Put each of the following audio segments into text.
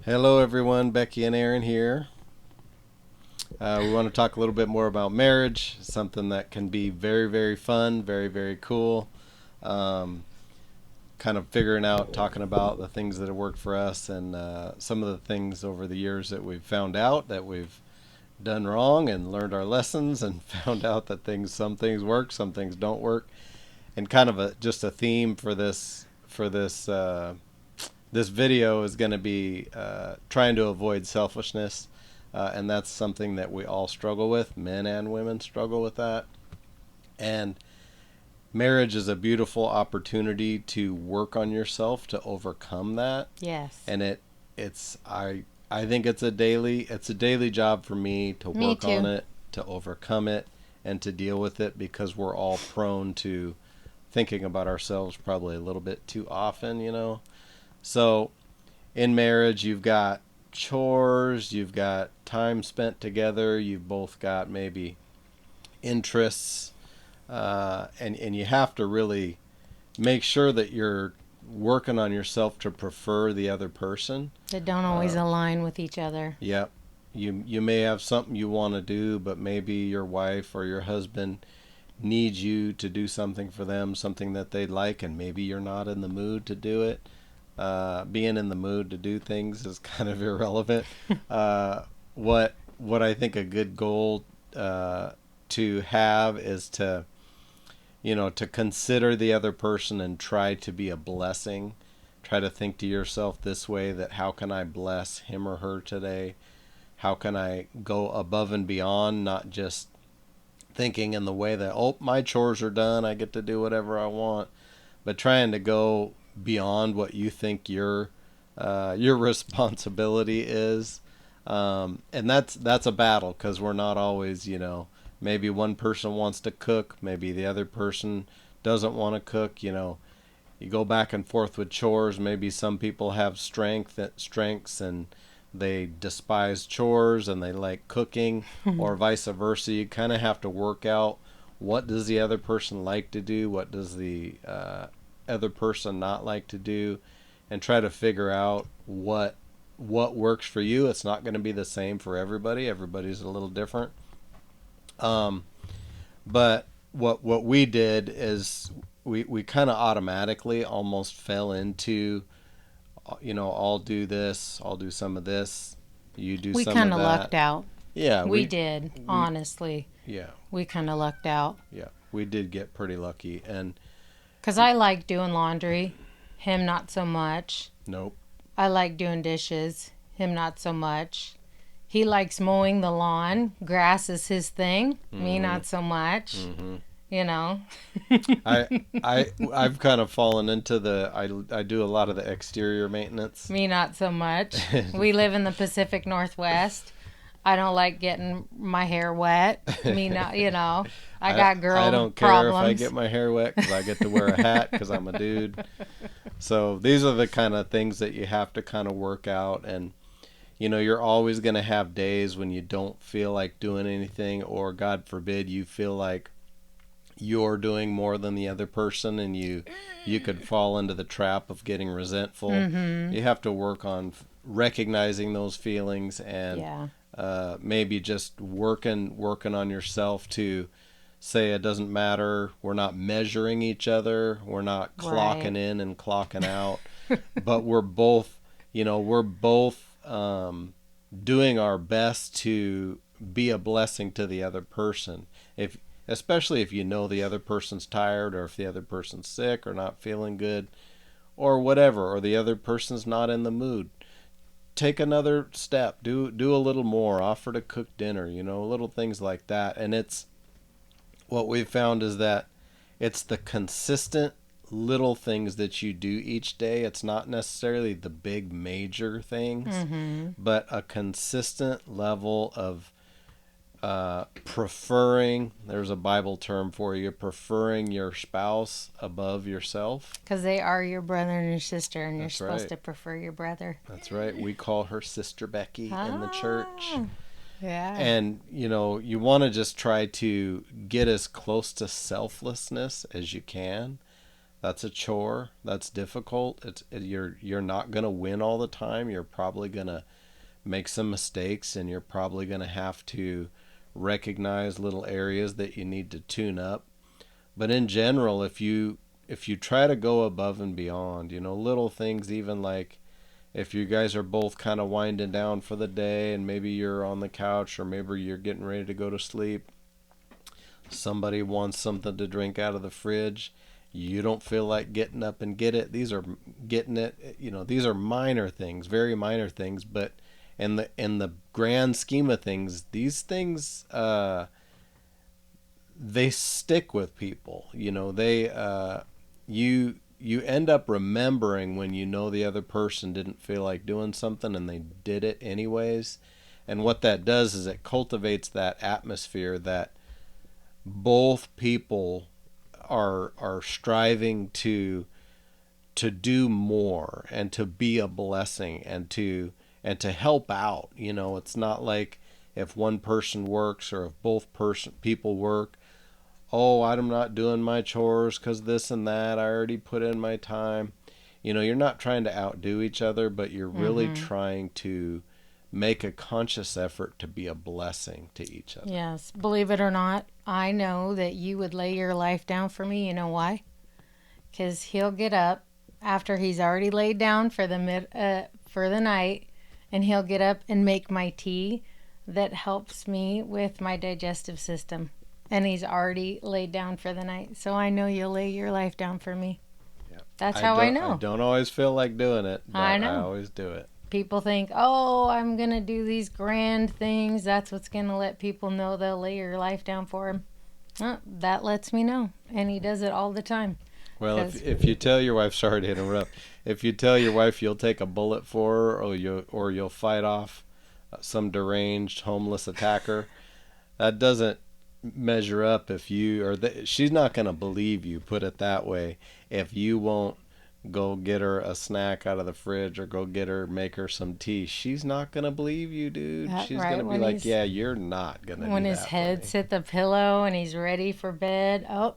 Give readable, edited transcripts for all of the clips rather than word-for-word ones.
Hello, everyone. Becky and Aaron here. We want to talk a little bit more about marriage, something that can be very, very fun, very, very cool. Um, Kind of figuring out, talking about the things that have worked for us and some of the things over the years that we've found out that we've done wrong and learned our lessons and found out that some things work, some things don't work, and kind of just a theme for this video is going to be trying to avoid selfishness, and that's something that we all struggle with. Men and women struggle with that, and marriage is a beautiful opportunity to work on yourself to overcome that. Yes. And I think it's a daily job for me to Me work on too. it, to overcome it, and to deal with it because we're all prone to thinking about ourselves probably a little bit too often. So in marriage, you've got chores, you've got time spent together, you've both got maybe interests, and you have to really make sure that you're working on yourself to prefer the other person. That don't always Uh, align with each other. yeah, you may have something you want to do, but maybe your wife or your husband needs you to do something for them, something that they like, and maybe you're not in the mood to do it. Being in the mood to do things is kind of irrelevant. Uh, what I think a good goal to have is to consider the other person and try to be a blessing. Try to think to yourself this way: that how can I bless him or her today? How can I go above and beyond, not just thinking in the way that, oh, my chores are done, I get to do whatever I want, but trying to go beyond what you think your responsibility is. And that's a battle because we're not always, maybe one person wants to cook, maybe the other person doesn't want to cook. You go back and forth with chores. Maybe some people have strengths and they despise chores and they like cooking, or vice versa. You kind of have to work out what does the other person like to do, what does the other person not like to do, and try to figure out what works for you. It's not going to be the same for everybody. Everybody's a little different. Um, but what we did is we kind of automatically almost fell into, I'll do this, I'll do some of this, you do We some kind of of that. lucked out. Yeah, We we did, we honestly. yeah, We kind of lucked out. yeah, we did get pretty lucky. And Because I like doing laundry, him not so much. nope. I like doing dishes, him not so much. He likes mowing the lawn. Grass is his thing, me Mhm. not so much. Mhm. You know? I I've kind of fallen into I do a lot of the exterior maintenance. Me not so much. We live in the Pacific Northwest. I don't like getting my hair wet. Me not, I I got I girl don't care if I get problems. my hair wet because I get to wear a hat because I'm a dude. So these are the kind of things that you have to kind of work out, and you're always going to have days when you don't feel like doing anything, or God forbid you feel like you're doing more than the other person, and you could fall into the trap of getting resentful. Mm-hmm. You have to work on recognizing those feelings, and Yeah. maybe just working on yourself to say it doesn't matter. We're not measuring each other. We're not Right. clocking in and clocking out, but we're both doing our best to be a blessing to the other person. If Especially if you know the other person's tired, or if the other person's sick or not feeling good, or whatever, or the other person's not in the mood, take another step. Do a little more. Offer to cook dinner. Little things like that. And it's what we've found is that it's the consistent little things that you do each day. It's not necessarily the big major things, Mm-hmm. but a consistent level of preferring. There's a Bible term for you: preferring your spouse above yourself. Because they are your brother and your sister, and you're That's supposed right. to prefer your brother. That's right. We call her Sister Becky in the church. Ah, yeah. And you want to just try to get as close to selflessness as you can. That's a chore. That's difficult. You're not going to win all the time. You're probably going to make some mistakes, and you're probably going to have to recognize little areas that you need to tune up. But in general, if you try to go above and beyond, little things, even like if you guys are both kind of winding down for the day and maybe you're on the couch or maybe you're getting ready to go to sleep, somebody wants something to drink out of the fridge, you don't feel like getting up and get it. These are getting it, these are minor things, very minor things, but in the grand scheme of things, these things they stick with people. You end up remembering when the other person didn't feel like doing something and they did it anyways. And what that does is it cultivates that atmosphere that both people are striving to do more and to be a blessing and to help out. It's not like if one person works or if both people work, oh, I'm not doing my chores because this and that. I already put in my time. You're not trying to outdo each other, but you're really Mm-hmm. trying to make a conscious effort to be a blessing to each other. Yes, believe it or not, I know that you would lay your life down for me. You know why? Because he'll get up after he's already laid down for the night, and he'll get up and make my tea that helps me with my digestive system. And he's already laid down for the night, so I know you'll lay your life down for me. Yeah. That's I how I don't I know. don't always feel like doing it, I but I know. always do it. People think, oh, I'm going to do these grand things. That's what's going to let people know they'll lay your life down for him. That lets me know. And he does it all the time. Well, if Because, if you tell your wife, sorry to interrupt, if you tell your wife you'll take a bullet for her, or you'll fight off some deranged homeless attacker, that doesn't measure up. If you or she's not going to believe you, put it that way, if you won't go get her a snack out of the fridge or go get her make her some tea. She's not going to believe you, dude. She's going right to be when like, he's yeah, you're not going to when do his that for head's me. hit the pillow and he's ready for bed, oh,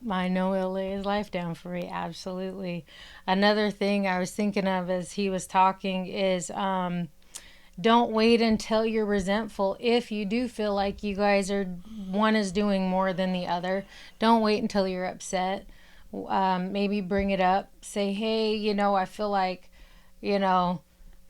I know he'll lay his life down for me. Absolutely. Another thing I was thinking of as he was talking is don't wait until you're resentful. If you do feel like you guys are one is doing more than the other, don't wait until you're upset. Maybe bring it up. Say, hey, I feel like, you know,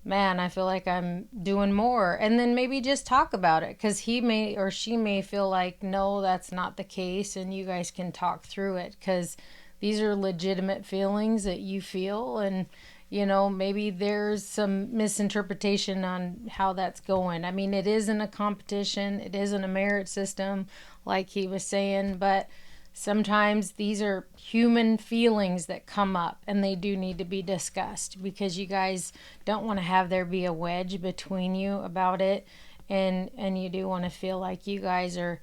man, I feel like I'm doing more. And then maybe just talk about it because he may or she may feel like, no, that's not the case. And you guys can talk through it because these are legitimate feelings that you feel. And, maybe there's some misinterpretation on how that's going. I mean, it isn't a competition, it isn't a merit system, like he was saying, but sometimes these are human feelings that come up and they do need to be discussed because you guys don't want to have there be a wedge between you about it, and you do want to feel like you guys are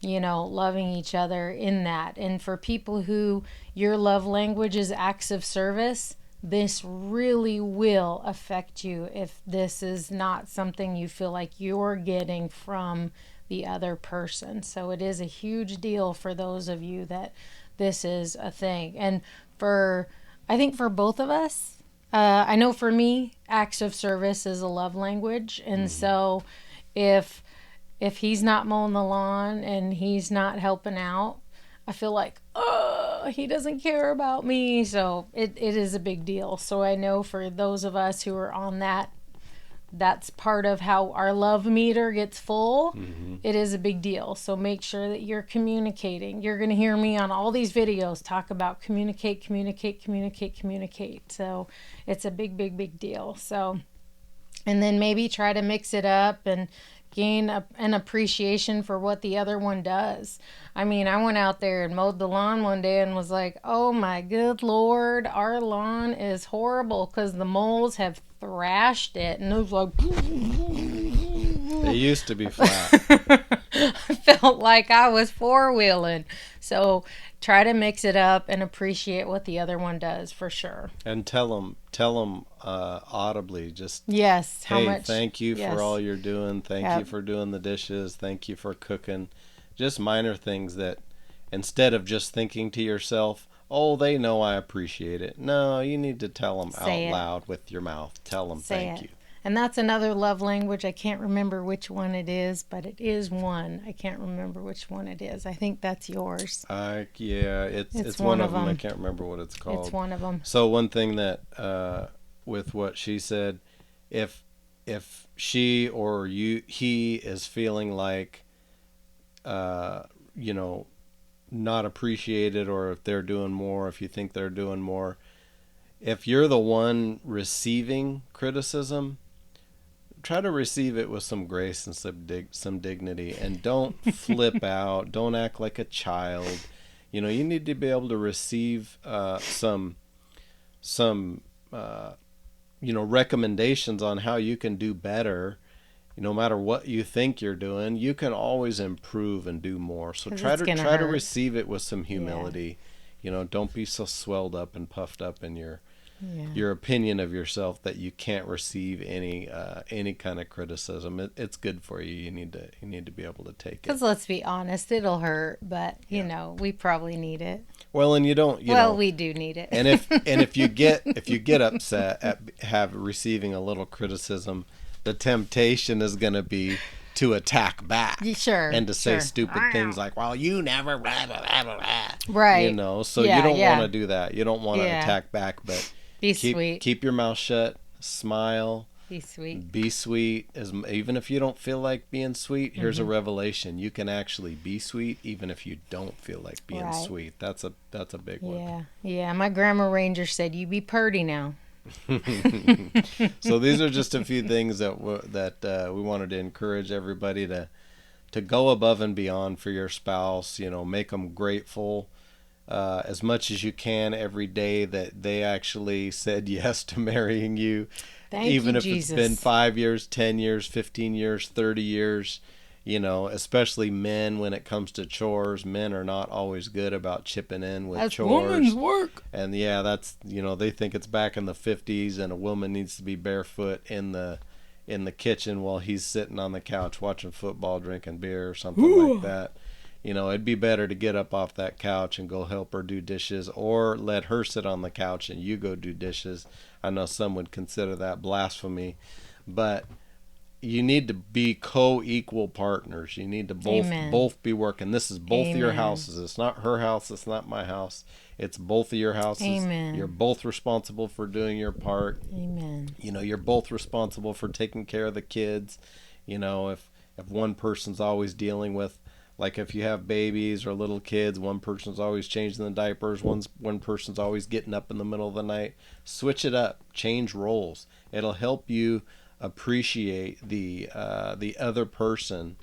loving each other in that. And for people who your love language is acts of service, this really will affect you if this is not something you feel like you're getting from the other person. So it is a huge deal for those of you that this is a thing. And I think for both of us, I know for me, acts of service is a love language. And Hmm. so if he's not mowing the lawn and he's not helping out, I feel like, oh, he doesn't care about me. So it is a big deal. So I know for those of us who are on that's part of how our love meter gets full. Hmm. It is a big deal. So make sure that you're communicating. You're going to hear me on all these videos talk about communicate, communicate, communicate, communicate. So it's a big, big, big deal. So, and then maybe try to mix it up and gain an appreciation for what the other one does. I mean, I went out there and mowed the lawn one day and was like, oh my good Lord, our lawn is horrible because the moles have thrashed it. And it was like, They used to be flat. I felt like I was four wheeling. So try to mix it up and appreciate what the other one does for sure. And tell them audibly, just, Yes, how hey, much? thank you for Yes. all you're doing. Thank you Yep. for doing the dishes. Thank you for cooking. Just minor things that instead of just thinking to yourself, oh, they know I appreciate it. No, you need to tell them out Say it. loud with your mouth. Tell them Say thank it. you. And that's another love language. I can't remember which one it is, but it is one. I can't remember which one it is. I think that's yours. Yeah, It's it's one one of of them. I them. can't remember what it's It's called. one of them. So one thing that with what she said, if she or he is feeling like uh, you know, not appreciated, or if they're doing more, if you think they're doing more, if you're the one receiving criticism, try to receive it with some grace and some dignity, and don't flip out. Don't act like a child. You need to be able to receive some recommendations on how you can do better. No matter what you think you're doing, you can always improve and do more. So Because try it's to going to try to hurt. receive it with some Yeah. humility. Don't be so swelled up and puffed up in Yeah. your opinion of yourself that you can't receive any kind of criticism. It's good for you. You need to be able to take it. Because let's be honest, it'll hurt, but, Yeah. we probably need it. Well, and you don't, Well, we do need it. and if you get upset at have receiving a little criticism, the temptation is going to be to attack back Sure, and to say sure. stupid things like, "Well, you never blah blah blah blah." Right. So you Yeah, don't want yeah. to do that. You don't want to Yeah. attack back, but Be keep sweet. keep your mouth shut, smile, Be sweet. be sweet. Even if you don't feel like being sweet, here's a Mm-hmm. revelation: you can actually be sweet even if you don't feel like being Right. sweet. That's a big one. Yeah. Yeah. My grandma ranger said, "You be purty now." So these are just a few things that we wanted to encourage everybody to go above and beyond for your spouse. Make them grateful as much as you can every day that they actually said yes to marrying you, Thank even you, if it's been Jesus. 5 years, 10 years, 15 years, 30 years. Especially men, when it comes to chores, men are not always good about chipping in with That's woman's chores. work. And yeah, that's they think it's back in the 50s and a woman needs to be barefoot in the kitchen while he's sitting on the couch watching football, drinking beer or something like Ooh. that. It'd be better to get up off that couch and go help her do dishes, or let her sit on the couch and you go do dishes. I know some would consider that blasphemy, but you need to be co-equal partners. You need to both Amen. both be working. This is both of your Amen. houses. It's not her house, it's not my house. It's both of your houses. You're Amen. both responsible for doing your part. Amen. You're both responsible for taking care of the kids. If one person's always dealing with, like, if you have babies or little kids, one person's always changing the diapers, one person's always getting up in the middle of the night. Switch it up, change roles. It'll help you appreciate the other person,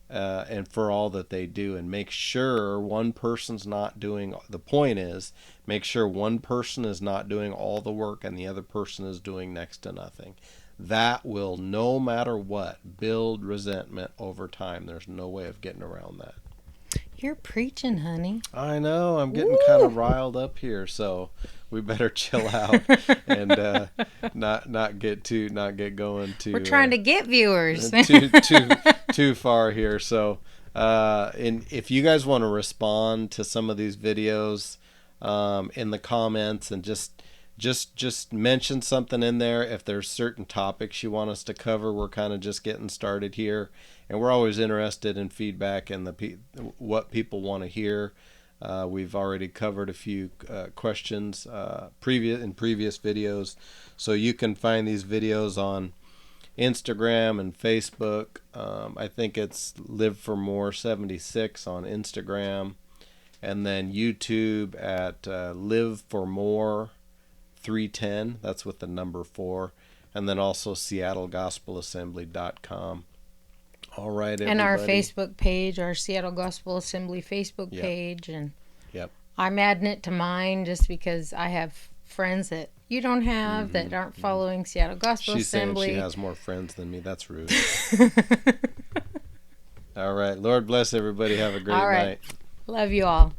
and for all that they do, and make sure one person's not doing. The point is, make sure one person is not doing all the work and the other person is doing next to nothing. That will, no matter what, build resentment over time. There's no way of getting around that. You're preaching, honey. I know, I'm getting kind of Woo! riled up here, so we better chill out and not get going We're trying to get viewers. too far here. So, and if you guys want to respond to some of these videos, in the comments, and just mention something in there. If there's certain topics you want us to cover, we're kind of just getting started here, and we're always interested in feedback and what people want to hear. We've already covered a few questions previous videos, so you can find these videos on Instagram and Facebook. I think it's Live for More 76 on Instagram, and then YouTube at Live for More 310. That's with the number 4, and then also SeattleGospelAssembly.com. All right, And our everybody. Facebook page, our Seattle Gospel Assembly Facebook Yep. page. And Yep. I'm adding it to mine just because I have friends that you don't have that Mm-hmm. aren't following Seattle Gospel She's saying she Assembly. has more friends than me. That's rude. All right. Lord bless everybody. Have a great All right. night. Love you all.